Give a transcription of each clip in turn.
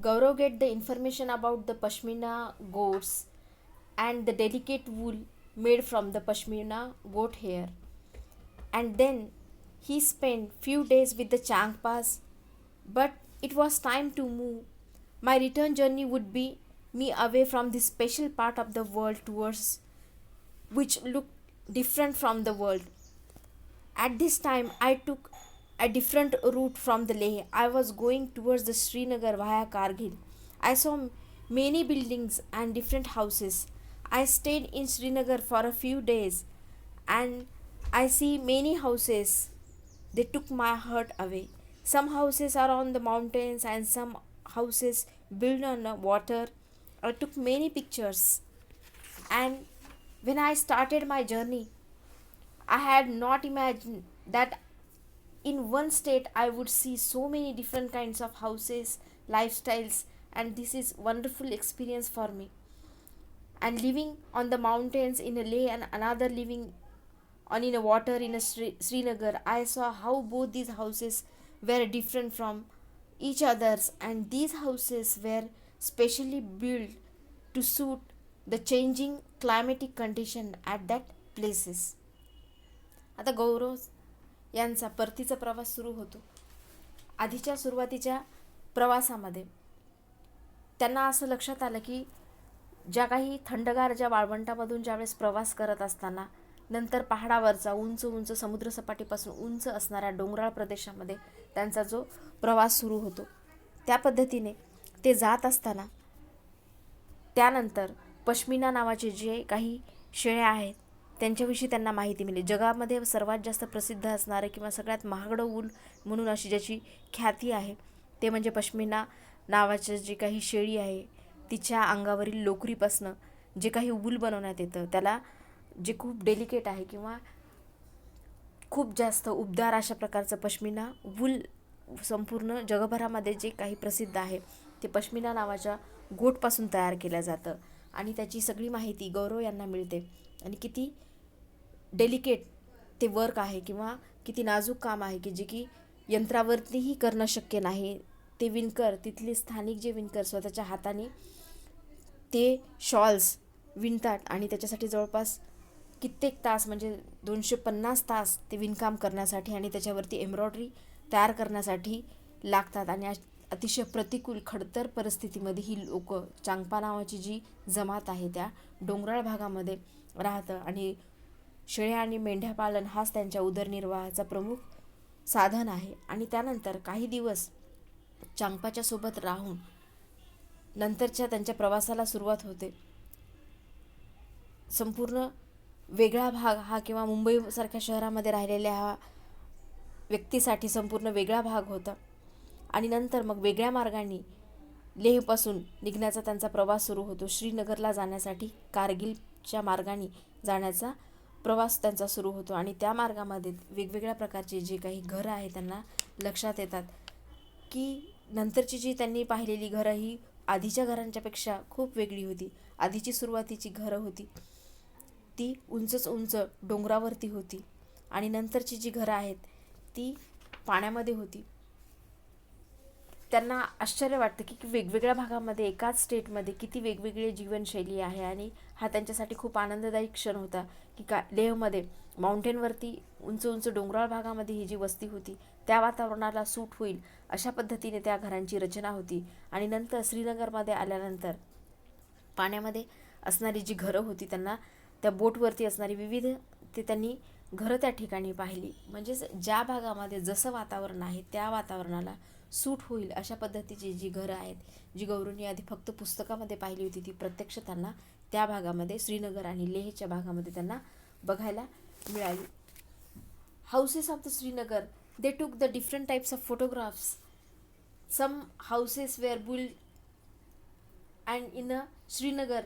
Gaurav get the information about the Pashmina goats and the delicate wool made from the Pashmina goat hair. And then he spent few days with the Changpas, but it was time to move. My return journey would be me away from this special part of the world towards which looked different from the world. At this time, I took a different route from the Leh. I was going towards the Srinagar via Kargil. I saw many buildings and different houses. I stayed in Srinagar for a few days and I see many houses. They took my heart away. Some houses are on the mountains and some houses built on the water. I took many pictures, and when I started my journey, I had not imagined that in one state I would see so many different kinds of houses, lifestyles, and this is wonderful experience for me. And living on the mountains in a Leh and another living on in a water in a Srinagar, I saw how both these houses were different from each others, and these houses were specially built to suit the changing climatic condition at that places. आता गौरव यांचा परतीचा प्रवास सुरू होतो. आधीच्या सुरुवातीच्या प्रवासामध्ये त्यांना असं लक्षात आलं की ज्या काही थंडगार ज्या वाळवंटामधून ज्यावेळेस प्रवास करत असताना नंतर पहाडावरचा उंच उंच समुद्रसपाटीपासून उंच असणाऱ्या डोंगराळ प्रदेशामध्ये त्यांचा जो प्रवास सुरू होतो, त्या पद्धतीने ते जात असताना त्यानंतर पश्मिना नावाचे जे काही शेळ्या आहेत त्यांच्याविषयी त्यांना माहिती मिळाली. जगामध्ये सर्वात जास्त प्रसिद्ध असणारं किंवा सगळ्यात महागडं ऊल म्हणून अशी ज्याची ख्याती आहे ते म्हणजे पश्मिना नावाचं जी काही शेळी आहे, तिच्या अंगावरील लोकरीपासनं जे काही ऊल बनवण्यात येतं त्याला जे खूप डेलिकेट आहे किंवा खूप जास्त उबदार अशा प्रकारचं पश्मिना वूल संपूर्ण जगभरामध्ये जे काही प्रसिद्ध आहे ते पश्मिना नावाच्या गोटपासून तयार केलं जातं. आणि त्याची सगळी माहिती गौरव यांना मिळते. आणि किती डेलिकेट ते वर्क आहे किंवा किती नाजूक काम आहे की जे की यंत्रावरतीही करणं शक्य नाही. ते विणकर, तिथले स्थानिक जे विणकर स्वतःच्या हाताने ते शॉल्स विणतात आणि त्याच्यासाठी जवळपास कित्येक तास म्हणजे 250 तास ते विणकाम करण्यासाठी आणि त्याच्यावरती एम्ब्रॉयडरी तयार करण्यासाठी लागतात. आणि अतिशय प्रतिकूल खडतर परिस्थितीमध्ये ही लोक चांगपा नावाची जी जमात आहे त्या डोंगराळ भागामध्ये राहतं आणि शेळ्या आणि मेंढ्या पालन हाच त्यांच्या उदरनिर्वाहाचा प्रमुख साधन आहे. आणि त्यानंतर काही दिवस चांगपाच्या सोबत राहून नंतरच्या त्यांच्या प्रवासाला सुरुवात होते. संपूर्ण वेगळा भाग हा किंवा मुंबईसारख्या शहरामध्ये राहिलेल्या हा व्यक्तीसाठी संपूर्ण वेगळा भाग होता. आणि नंतर मग वेगळ्या मार्गाने लेहपासून निघण्याचा त्यांचा प्रवास सुरू होतो. श्रीनगरला जाण्यासाठी कारगिलच्या मार्गाने जाण्याचा प्रवास त्यांचा सुरू होतो. आणि त्या मार्गामध्ये वेगवेगळ्या प्रकारचे जे काही घरं आहे त्यांना लक्षात येतात की नंतरची जी त्यांनी पाहिलेली घरं ही आधीच्या घरांच्यापेक्षा खूप वेगळी होती. आधीची सुरुवातीची घरं होती ती उंचच उंच डोंगरावरती होती आणि नंतरची जी घरं आहेत ती पाण्यामध्ये होती. त्यांना आश्चर्य वाटतं की वेगवेगळ्या भागामध्ये एकाच स्टेटमध्ये किती वेगवेगळी जीवनशैली आहे. आणि हा त्यांच्यासाठी खूप आनंददायी क्षण होता की लेहमध्ये माउंटेनवरती उंच उंच डोंगराळ भागामध्ये ही जी वस्ती होती त्या वातावरणाला सूट होईल अशा पद्धतीने त्या घरांची रचना होती. आणि नंतर श्रीनगरमध्ये आल्यानंतर पाण्यामध्ये असणारी जी घरं होती त्यांना त्या बोटवरती असणारी विविध ते त्यांनी घरं त्या ठिकाणी पाहिली. म्हणजेच ज्या भागामध्ये जसं वातावरण आहे त्या वातावरणाला सूट होईल अशा पद्धतीची जी घरं आहेत जी गौरवनी आधी फक्त पुस्तकामध्ये पाहिली होती ती प्रत्यक्ष त्यांना त्या भागामध्ये श्रीनगर आणि लेहच्या भागामध्ये त्यांना बघायला मिळाली. Houses of the Srinagar, they took the different types of photographs. Some houses were built and in a Srinagar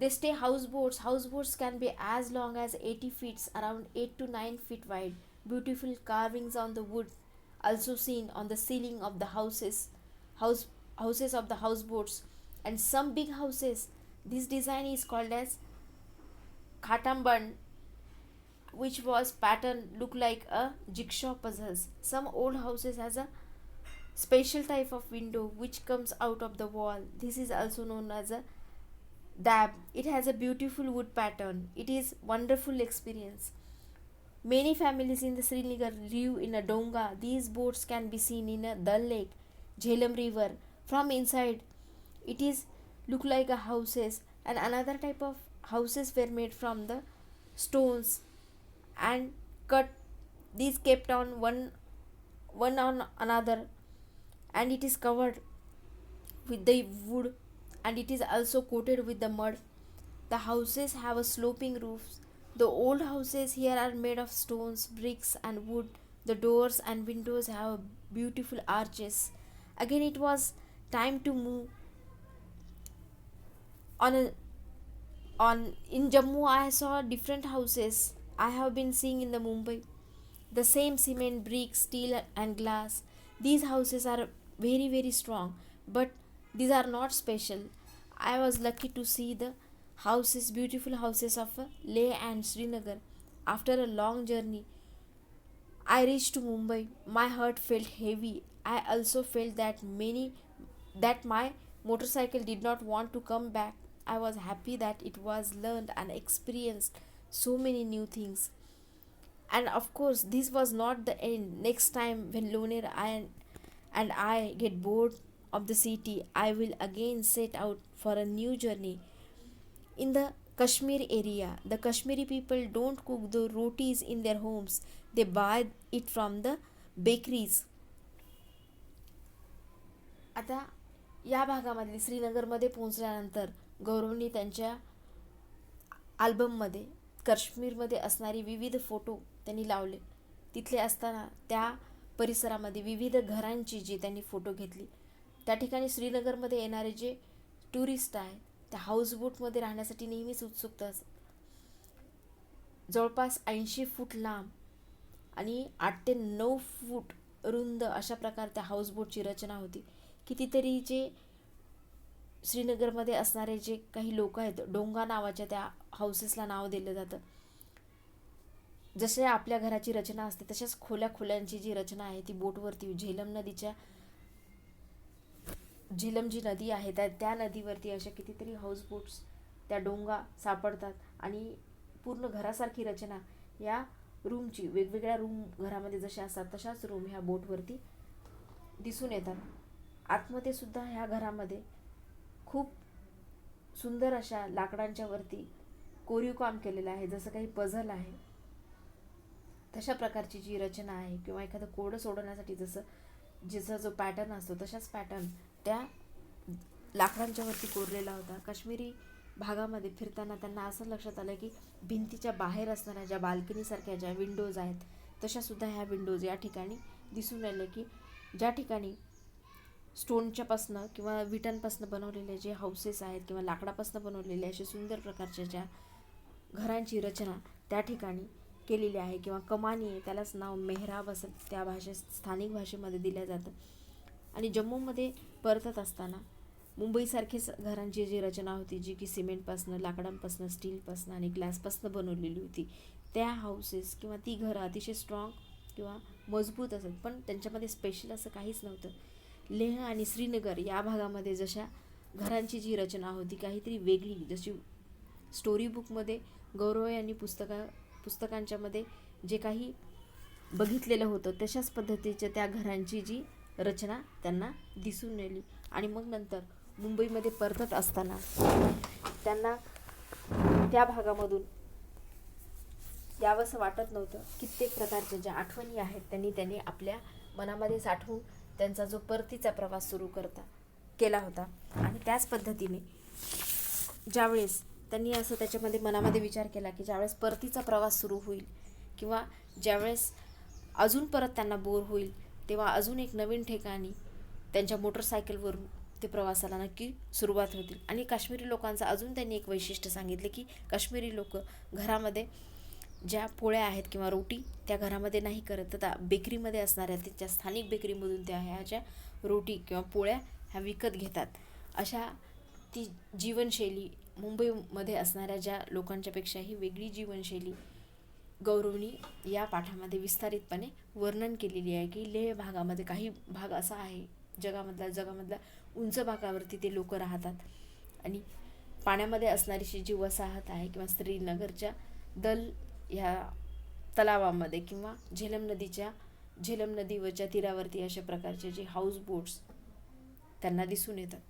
they stay houseboats. Houseboats can be as long as 80 feet, around 8 to 9 feet wide. Beautiful carvings on the wood also seen on the ceiling of the houses of the houseboats. And some big houses, this design is called as khatamban, which was pattern look like a jigsaw puzzles. Some old houses has a special type of window which comes out of the wall. This is also known as a dab. It has a beautiful wood pattern. It is wonderful experience. Many families in the Srinagar live in a donga. These boats can be seen in a Dal Lake, Jhelum River. From inside, it is look like a houses, and another type of houses were made from the stones and cut. These kept on one on another, and it is covered with the wood, and it is also coated with the mud. The houses have a sloping roofs. The old houses here are made of stones, bricks, and wood. The doors and windows have beautiful arches. Again, it was time to move on a on in Jammu. I saw different houses I have been seeing in the Mumbai. The same cement, bricks, steel, and glass. These houses are very strong, but these are not special. I was lucky to see the houses, beautiful houses of Leh and Srinagar. After a long journey, I reached to Mumbai. My heart felt heavy. I also felt that my motorcycle did not want to come back. I was happy that it was learned and experienced so many new things. And of course, this was not the end. Next time when Loner and I get bored of the city, I will again set out for a new journey. In the Kashmir area, the Kashmiri people don't cook the rotis in their homes. They buy it from the bakeries. आता या भागामध्ये श्रीनगरमध्ये पोहोचल्यानंतर गौरवनी त्यांच्या अल्बममध्ये काश्मीरमध्ये असणारी विविध photo त्यांनी लावले. तिथले असताना त्या परिसरामध्ये विविध घरांची जी त्यांनी फोटो घेतली. त्या ठिकाणी श्रीनगरमध्ये येणारे जे टुरिस्ट आहेत त्या हाऊसबोटमध्ये राहण्यासाठी नेहमीच उत्सुकता असतात. जवळपास 80 फूट लांब आणि 8 ते 9 फूट रुंद अशा प्रकार त्या हाऊसबोटची रचना होती. कितीतरी जे श्रीनगरमध्ये असणारे जे काही लोक आहेत, डोंगा नावाच्या त्या हाऊसेसला नाव दिलं जातं. जसे आपल्या घराची रचना असते तशाच खोल्यांची जी रचना आहे ती बोटवरती झेलम जी नदी आहे त्या नदीवरती अशा कितीतरी हाऊसबोट्स त्या डोंगा सापडतात. आणि पूर्ण घरासारखी रचना या रूमची, वेगवेगळ्या रूम घरामध्ये जशा असतात तशाच रूम ह्या बोटवरती दिसून येतात. आतमध्ये सुद्धा ह्या घरामध्ये खूप सुंदर अशा लाकडांच्या वरती कोरीव काम केलेलं आहे. जसं काही पझल आहे तशा प्रकारची जी रचना आहे, किंवा एखादं कोडं सोडवण्यासाठी जिचा जो पॅटर्न असतो तशाच पॅटर्न त्या लाकडांच्या वरती कोरलेला होता. काश्मीरी भागामध्ये फिरताना त्यांना असं लक्षात आलं की भिंतीच्या बाहेर असणाऱ्या ज्या बाल्कनीसारख्या ज्या विंडोज आहेत तशासुद्धा ह्या विंडोज या ठिकाणी दिसून राहिले, की ज्या ठिकाणी स्टोनच्यापासनं किंवा विटांपासनं बनवलेले जे हाऊसेस आहेत किंवा लाकडापासनं बनवलेले असे सुंदर प्रकारच्या ज्या घरांची रचना त्या ठिकाणी केलेली आहे, किंवा कमानी आहे त्यालाच नाव मेहराब असं त्या स्थानिक भाषेमध्ये दिलं जातं. आणि जम्मूमध्ये परतत असताना मुंबईसारखीच घरांची जी रचना होती जी की सिमेंटपासनं, लाकडांपासनं, स्टीलपासनं आणि ग्लासपासनं बनवलेली होती, त्या हाऊसेस किंवा ती घरं अतिशय स्ट्रॉंग किंवा मजबूत असत, पण त्यांच्यामध्ये स्पेशल असं काहीच नव्हतं. लेह आणि श्रीनगर या भागामध्ये जशा घरांची जी रचना होती काहीतरी वेगळी, जशी स्टोरी बुकमध्ये गौरव यांनी पुस्तकांच्यामध्ये जे काही बघितलेलं होतं तशाच पद्धतीच्या त्या घरांची जी रचना त्यांना दिसून आली. आणि मग नंतर मुंबईमध्ये परतत असताना त्यांना त्या भागामधून यावंसं वाटत नव्हतं. कित्येक प्रकारच्या ज्या आठवणी आहेत त्यांनी आपल्या मनामध्ये साठवून त्यांचा जो परतीचा प्रवास सुरू केला होता. आणि त्याच पद्धतीने ज्यावेळेस त्यांनी असं त्याच्यामध्ये मनामध्ये विचार केला की ज्यावेळेस परतीचा प्रवास सुरू होईल किंवा ज्यावेळेस अजून परत त्यांना बोर होईल तेव्हा अजून एक नवीन ठिकाणी त्यांच्या मोटरसायकलवरून ते प्रवासाला नक्की सुरुवात होतील. आणि काश्मीरी लोकांचं अजून त्यांनी एक वैशिष्ट्य सांगितले की काश्मीरी लोक घरामध्ये ज्या पोळ्या आहेत किंवा रोटी त्या घरामध्ये नाही करत, तर बेकरीमध्ये असणाऱ्या त्यांच्या स्थानिक बेकरीमधून त्या ह्या ज्या रोटी किंवा पोळ्या ह्या विकत घेतात. अशा ती जीवनशैली मुंबईमध्ये असणाऱ्या ज्या लोकांच्यापेक्षाही वेगळी जीवनशैली गौरवनी या पाठामध्ये विस्तारितपणे वर्णन केलेली आहे की लेह भागामध्ये काही भाग असा आहे जगामधला उंच भागावरती ते लोक राहतात आणि पाण्यामध्ये असणारी जी वसाहत आहे किंवा श्रीनगरच्या दल ह्या तलावामध्ये किंवा झेलम नदीवरच्या तीरावरती अशा प्रकारचे जे हाऊस बोट्स त्यांना दिसून येतात.